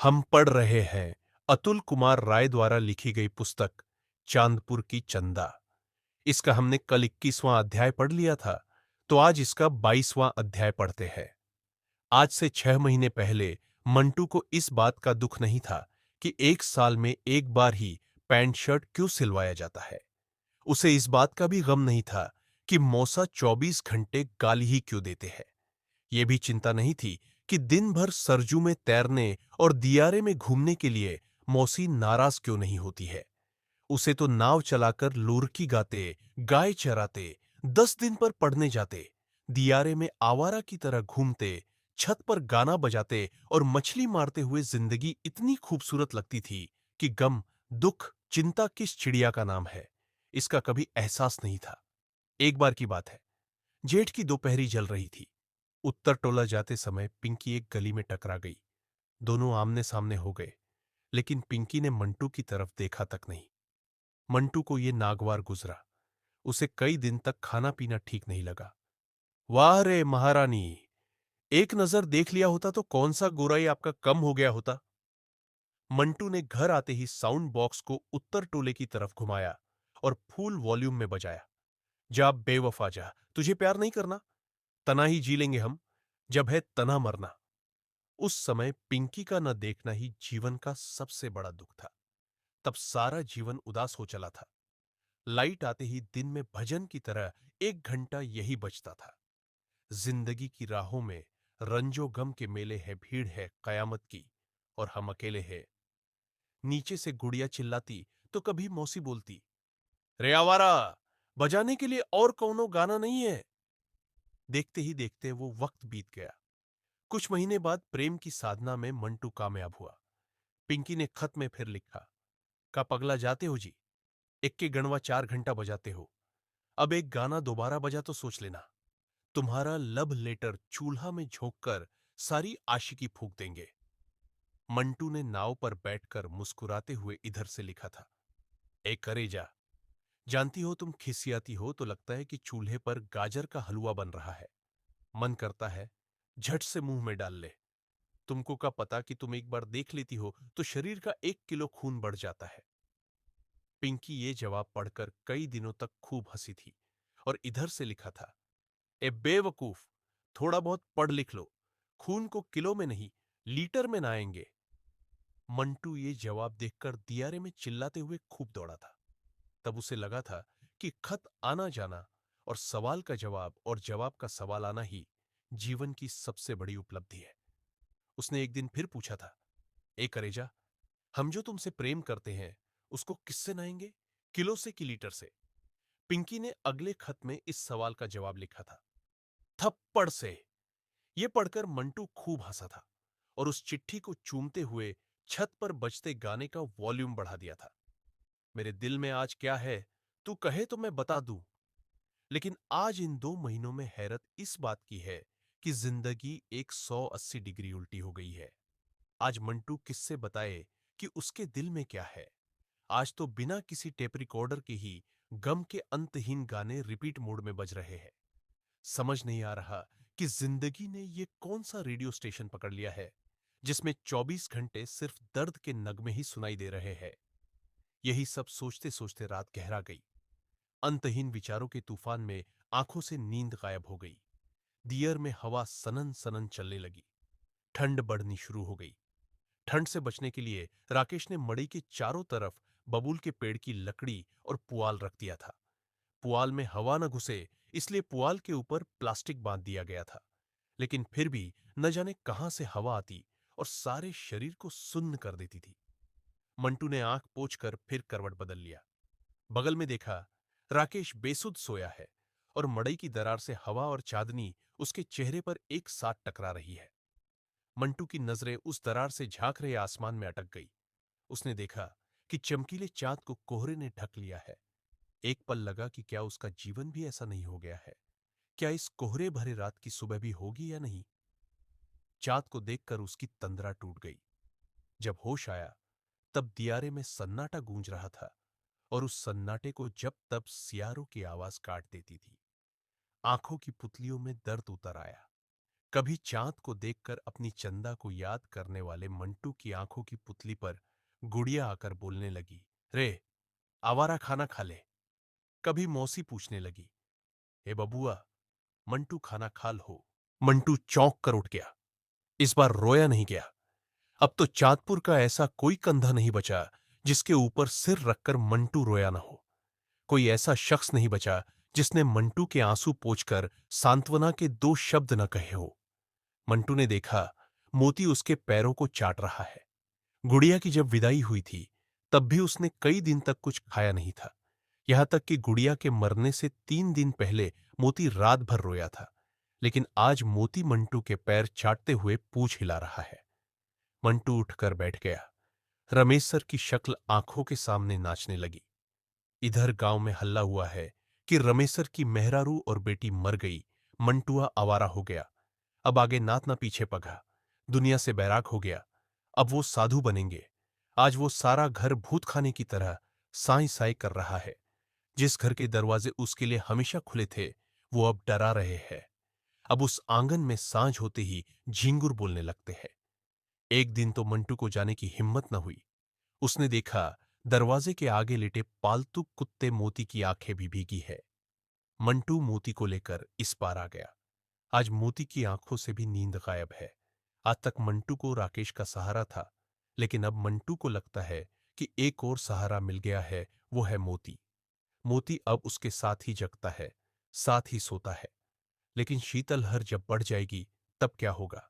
हम पढ़ रहे हैं अतुल कुमार राय द्वारा लिखी गई पुस्तक चांदपुर की चंदा। इसका हमने कल 21वां अध्याय पढ़ लिया था, तो आज इसका 22वां अध्याय पढ़ते हैं। आज से 6 महीने पहले मंटू को इस बात का दुख नहीं था कि एक साल में एक बार ही पैंट शर्ट क्यों सिलवाया जाता है। उसे इस बात का भी गम नहीं था कि मौसा 24 घंटे गाली ही क्यों देते हैं। ये भी चिंता नहीं थी कि दिन भर सरजू में तैरने और दियारे में घूमने के लिए मौसी नाराज क्यों नहीं होती है। उसे तो नाव चलाकर लुरकी गाते, गाय चराते, 10 दिन पर पढ़ने जाते, दियारे में आवारा की तरह घूमते, छत पर गाना बजाते और मछली मारते हुए जिंदगी इतनी खूबसूरत लगती थी कि गम, दुख, चिंता किस चिड़िया का नाम है, इसका कभी एहसास नहीं था। एक बार की बात है, जेठ की दोपहरी जल रही थी। उत्तर टोला जाते समय पिंकी एक गली में टकरा गई। दोनों आमने सामने हो गए, लेकिन पिंकी ने मंटू की तरफ देखा तक नहीं। मंटू को ये नागवार गुजरा। उसे कई दिन तक खाना पीना ठीक नहीं लगा। वाह रे महारानी, एक नजर देख लिया होता तो कौन सा गोराई आपका कम हो गया होता। मंटू ने घर आते ही साउंड बॉक्स को उत्तर टोले की तरफ घुमाया और फुल वॉल्यूम में बजाया। जा बेवफा जा, तुझे प्यार नहीं करना, तना ही जी लेंगे हम, जब है तना मरना। उस समय पिंकी का न देखना ही जीवन का सबसे बड़ा दुख था। तब सारा जीवन उदास हो चला था। लाइट आते ही दिन में भजन की तरह 1 घंटा यही बजता था। जिंदगी की राहों में रंजो गम के मेले है, भीड़ है कयामत की, और हम अकेले हैं। नीचे से गुड़िया चिल्लाती तो कभी मौसी बोलती, रे आवारा, बजाने के लिए और कौनो गाना नहीं है। देखते ही देखते वो वक्त बीत गया। कुछ महीने बाद प्रेम की साधना में मंटू कामयाब हुआ। पिंकी ने खत में फिर लिखा, का पगला जाते हो जी, इक्के गणवा 4 घंटा बजाते हो। अब एक गाना दोबारा बजा तो सोच लेना, तुम्हारा लव लेटर चूल्हा में झोंक कर सारी आशिकी फूंक देंगे। मंटू ने नाव पर बैठकर मुस्कुराते हुए इधर से लिखा था, ए करेजा, जानती हो तुम खिसियाती हो तो लगता है कि चूल्हे पर गाजर का हलवा बन रहा है। मन करता है झट से मुंह में डाल ले। तुमको का पता कि तुम एक बार देख लेती हो तो शरीर का 1 किलो खून बढ़ जाता है। पिंकी ये जवाब पढ़कर कई दिनों तक खूब हंसी थी और इधर से लिखा था, ए बेवकूफ, थोड़ा बहुत पढ़ लिख लो, खून को किलो में नहीं लीटर में नाएंगे। मंटू ये जवाब देखकर दियारे में चिल्लाते हुए खूब दौड़ा था। तब उसे लगा था कि खत आना जाना और सवाल का जवाब और जवाब का सवाल आना ही जीवन की सबसे बड़ी उपलब्धि है। उसने एक दिन फिर पूछा था, ए करेजा, हम जो तुमसे प्रेम करते हैं उसको किससे नाएंगे, किलो से कि लीटर से? पिंकी ने अगले खत में इस सवाल का जवाब लिखा था, थप्पड़ से। यह पढ़कर मंटू खूब हंसा था और उस चिट्ठी को चूमते हुए छत पर बजते गाने का वॉल्यूम बढ़ा दिया था। मेरे दिल में आज क्या है, तू कहे तो मैं बता दूं। लेकिन आज इन 2 महीनों में हैरत इस बात की है कि जिंदगी 180 डिग्री उल्टी हो गई है। आज मंटू किससे बताए कि उसके दिल में क्या है। आज तो बिना किसी टेप रिकॉर्डर के ही गम के अंतहीन गाने रिपीट मोड में बज रहे हैं। समझ नहीं आ रहा कि जिंदगी ने ये कौन सा रेडियो स्टेशन पकड़ लिया है जिसमें 24 घंटे सिर्फ दर्द के नगमे ही सुनाई दे रहे हैं। यही सब सोचते सोचते रात गहरा गई। अंतहीन विचारों के तूफान में आंखों से नींद गायब हो गई। दियर में हवा सनन सनन चलने लगी। ठंड बढ़नी शुरू हो गई। ठंड से बचने के लिए राकेश ने मड़ई के चारों तरफ बबूल के पेड़ की लकड़ी और पुआल रख दिया था। पुआल में हवा न घुसे इसलिए पुआल के ऊपर प्लास्टिक बांध दिया गया था। लेकिन फिर भी न जाने कहां से हवा आती और सारे शरीर को सुन्न कर देती थी। मंटू ने आंख पोंछकर फिर करवट बदल लिया। बगल में देखा, राकेश बेसुध सोया है और मड़ई की दरार से हवा और चांदनी उसके चेहरे पर एक साथ टकरा रही है। मंटू की नजरें उस दरार से झांक रहे आसमान में अटक गई। उसने देखा कि चमकीले चांद को कोहरे ने ढक लिया है। एक पल लगा कि क्या उसका जीवन भी ऐसा नहीं हो गया है। क्या इस कोहरे भरे रात की सुबह भी होगी या नहीं। चांद को देखकर उसकी तंद्रा टूट गई। जब होश आया तब दियारे में सन्नाटा गूंज रहा था और उस सन्नाटे को जब तब सियारों की आवाज काट देती थी। आंखों की पुतलियों में दर्द उतर आया। कभी चांद को देखकर अपनी चंदा को याद करने वाले मंटू की आंखों की पुतली पर गुड़िया आकर बोलने लगी, रे आवारा खाना खा ले। कभी मौसी पूछने लगी, ए बबुआ मंटू खाना खा लो। मंटू चौंक कर उठ गया। इस बार रोया नहीं गया। अब तो चांदपुर का ऐसा कोई कंधा नहीं बचा जिसके ऊपर सिर रखकर मंटू रोया ना हो। कोई ऐसा शख्स नहीं बचा जिसने मंटू के आंसू पोंछकर सांत्वना के दो शब्द न कहे हो। मंटू ने देखा मोती उसके पैरों को चाट रहा है। गुड़िया की जब विदाई हुई थी तब भी उसने कई दिन तक कुछ खाया नहीं था। यहां तक कि गुड़िया के मरने से 3 दिन पहले मोती रात भर रोया था। लेकिन आज मोती मंटू के पैर चाटते हुए पूंछ हिला रहा है। मंटू उठकर बैठ गया। रमेश सर की शक्ल आंखों के सामने नाचने लगी। इधर गांव में हल्ला हुआ है कि रमेसर की मेहरारू और बेटी मर गई। मंटुआ आवारा हो गया। अब आगे नात ना पीछे पगा। दुनिया से बैराग हो गया। अब वो साधु बनेंगे। आज वो सारा घर भूत खाने की तरह साई साई कर रहा है। जिस घर के दरवाजे उसके लिए हमेशा खुले थे वो अब डरा रहे हैं। अब उस आंगन में सांझ होते ही झिंगुर बोलने लगते हैं। एक दिन तो मंटू को जाने की हिम्मत न हुई। उसने देखा दरवाजे के आगे लेटे पालतू कुत्ते मोती की आंखें भी भीगी है। मंटू मोती को लेकर इस पार आ गया। आज मोती की आंखों से भी नींद गायब है। आज तक मंटू को राकेश का सहारा था, लेकिन अब मंटू को लगता है कि एक और सहारा मिल गया है, वो है मोती। मोती अब उसके साथ ही जगता है, साथ ही सोता है। लेकिन शीतलहर जब बढ़ जाएगी तब क्या होगा?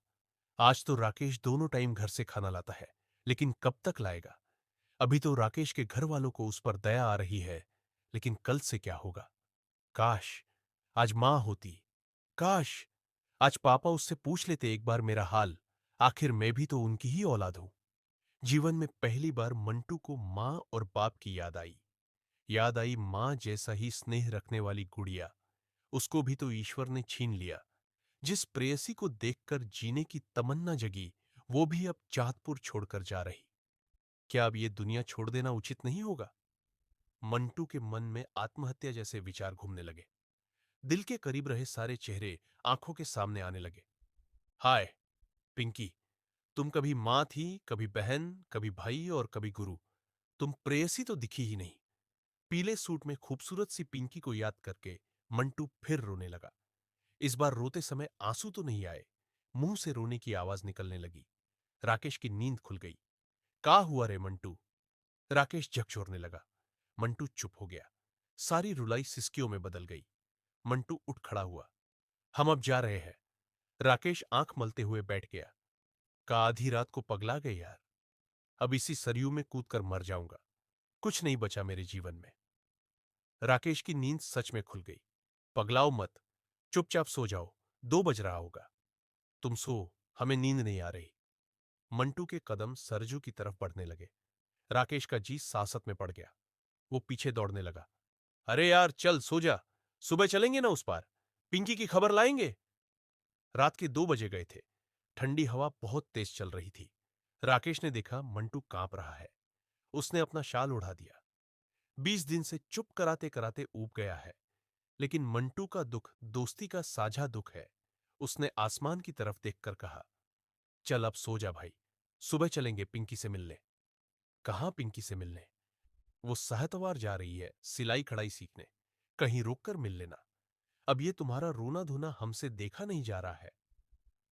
आज तो राकेश दोनों टाइम घर से खाना लाता है, लेकिन कब तक लाएगा? अभी तो राकेश के घर वालों को उस पर दया आ रही है, लेकिन कल से क्या होगा? काश आज मां होती। काश आज पापा उससे पूछ लेते एक बार मेरा हाल। आखिर मैं भी तो उनकी ही औलाद हूं। जीवन में पहली बार मंटू को मां और बाप की याद आई। याद आई मां जैसा ही स्नेह रखने वाली गुड़िया। उसको भी तो ईश्वर ने छीन लिया। जिस प्रेयसी को देखकर जीने की तमन्ना जगी, वो भी अब चाँदपुर छोड़कर जा रही। क्या अब ये दुनिया छोड़ देना उचित नहीं होगा? मंटू के मन में आत्महत्या जैसे विचार घूमने लगे। दिल के करीब रहे सारे चेहरे आंखों के सामने आने लगे। हाय पिंकी, तुम कभी मां थी, कभी बहन, कभी भाई और कभी गुरु। तुम प्रेयसी तो दिखी ही नहीं। पीले सूट में खूबसूरत सी पिंकी को याद करके मंटू फिर रोने लगा। इस बार रोते समय आंसू तो नहीं आए, मुंह से रोने की आवाज निकलने लगी। राकेश की नींद खुल गई। का हुआ रे मंटू? राकेश झकझोरने लगा। मंटू चुप हो गया। सारी रुलाई सिसकियों में बदल गई। मंटू उठ खड़ा हुआ। हम अब जा रहे हैं। राकेश आंख मलते हुए बैठ गया। का आधी रात को पगला गए यार। अब इसी सरयू में कूदकर मर जाऊंगा। कुछ नहीं बचा मेरे जीवन में। राकेश की नींद सच में खुल गई। पगलाओ मत, चुपचाप सो जाओ। 2 बज रहा होगा। तुम सो, हमें नींद नहीं आ रही। मंटू के कदम सरजू की तरफ बढ़ने लगे। राकेश का जी सासत में पड़ गया। वो पीछे दौड़ने लगा। अरे यार चल सो जा। सुबह चलेंगे ना उस पार। पिंकी की खबर लाएंगे। रात के 2 बजे गए थे। ठंडी हवा बहुत तेज चल रही थी। राकेश ने देखा मंटू कांप रहा है। उसने अपना शाल उड़ा दिया। 20 दिन से चुप कराते कराते ऊब गया है। लेकिन मंटू का दुख दोस्ती का साझा दुख है। उसने आसमान की तरफ देखकर कहा, चल अब सो जा भाई। सुबह चलेंगे पिंकी से मिलने। कहां पिंकी से मिलने? वो सहतवार जा रही है सिलाई कढ़ाई सीखने। कहीं रोककर मिल लेना। अब ये तुम्हारा रोना धोना हमसे देखा नहीं जा रहा है।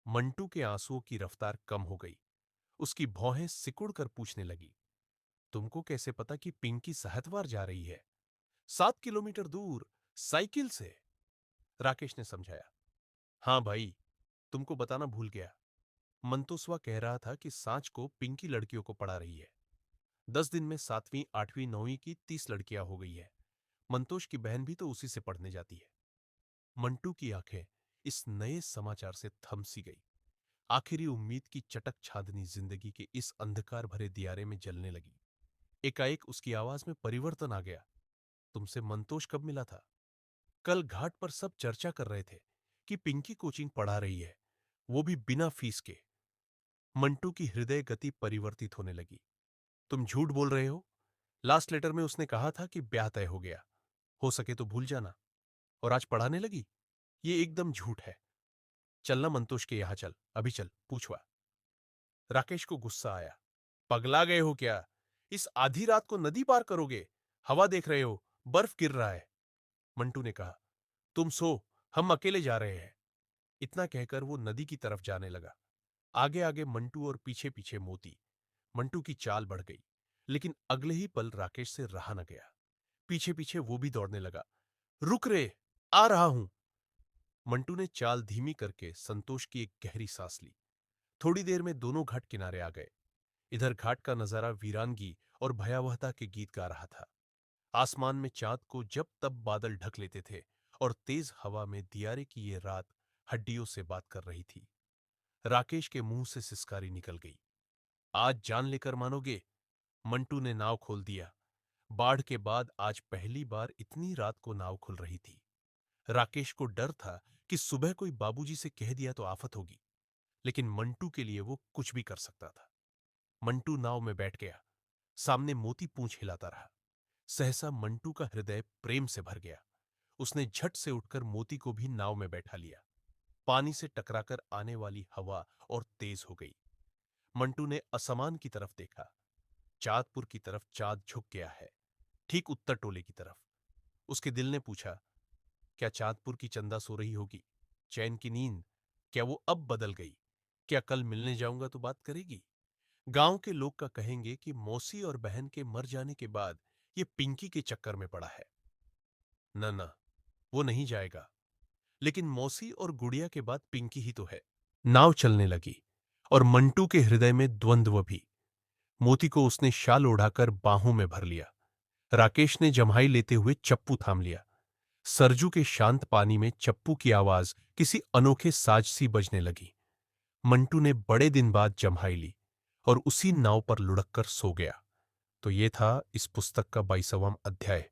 मंटू के आंसुओं की रफ्तार कम हो गई। उसकी भौहें सिकुड़ कर पूछने लगी, तुमको कैसे पता कि पिंकी सहतवार जा रही है? 7 किलोमीटर दूर, साइकिल से। राकेश ने समझाया। हां भाई, तुमको बताना भूल गया। मंतोस्वा कह रहा था कि सांच को पिंकी लड़कियों को पढ़ा रही है। 10 दिन में 7वीं 8वीं 9वीं की 30 लड़कियां हो गई है। मंतोष की बहन भी तो उसी से पढ़ने जाती है। मंटू की आंखें इस नए समाचार से थम सी गई। आखिरी उम्मीद की चटक छादनी जिंदगी के इस अंधकार भरे दियारे में जलने लगी। एकाएक उसकी आवाज में परिवर्तन आ गया। तुमसे मंतोष कब मिला था? कल घाट पर सब चर्चा कर रहे थे कि पिंकी कोचिंग पढ़ा रही है, वो भी बिना फीस के। मंटू की हृदय गति परिवर्तित होने लगी। तुम झूठ बोल रहे हो। लास्ट लेटर में उसने कहा था कि ब्याह तय हो गया, हो सके तो भूल जाना। और आज पढ़ाने लगी। ये एकदम झूठ है। चलना मंतोष के यहां चल, अभी चल, पूछवा। राकेश को गुस्सा आया। पगला गए हो क्या? इस आधी रात को नदी पार करोगे? हवा देख रहे हो, बर्फ गिर रहा है। मंटू ने कहा, तुम सो, हम अकेले जा रहे हैं। इतना कहकर वो नदी की तरफ जाने लगा। आगे आगे मंटू और पीछे पीछे मोती। मंटू की चाल बढ़ गई, लेकिन अगले ही पल राकेश से रहा न गया। पीछे पीछे वो भी दौड़ने लगा। रुक रे, आ रहा हूं। मंटू ने चाल धीमी करके संतोष की एक गहरी सांस ली। थोड़ी देर में दोनों घाट किनारे आ गए। इधर घाट का नजारा वीरानगी और भयावहता के गीत गा रहा था। आसमान में चांद को जब तब बादल ढक लेते थे और तेज हवा में दियारे की ये रात हड्डियों से बात कर रही थी। राकेश के मुंह से सिसकारी निकल गई। आज जान लेकर मानोगे? मंटू ने नाव खोल दिया। बाढ़ के बाद आज पहली बार इतनी रात को नाव खुल रही थी। राकेश को डर था कि सुबह कोई बाबूजी से कह दिया तो आफत होगी, लेकिन मंटू के लिए वो कुछ भी कर सकता था। मंटू नाव में बैठ गया। सामने मोती पूंछ हिलाता रहा। सहसा मंटू का हृदय प्रेम से भर गया। उसने झट से उठकर मोती को भी नाव में बैठा लिया। पानी से टकराकर आने वाली हवा और तेज हो गई। मंटू ने असमान की तरफ देखा। चांदपुर की तरफ चांद झुक गया है, ठीक उत्तर टोले की तरफ। उसके दिल ने पूछा, क्या चांदपुर की चंदा सो रही होगी? चैन की नींद क्या वो अब बदल गई? क्या कल मिलने जाऊंगा तो बात करेगी? गांव के लोग का कहेंगे कि मौसी और बहन के मर जाने के बाद ये पिंकी के चक्कर में पड़ा है। न न, वो नहीं जाएगा। लेकिन मौसी और गुड़िया के बाद पिंकी ही तो है। नाव चलने लगी और मंटू के हृदय में द्वंद्व भी। मोती को उसने शाल ओढ़ाकर बाहों में भर लिया। राकेश ने जम्हाई लेते हुए चप्पू थाम लिया। सरजू के शांत पानी में चप्पू की आवाज किसी अनोखे साज सी बजने लगी। मंटू ने बड़े दिन बाद जम्हाई ली और उसी नाव पर लुढ़क कर सो गया। तो ये था इस पुस्तक का 22वां अध्याय।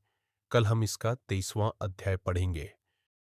कल हम इसका 23वां अध्याय पढ़ेंगे।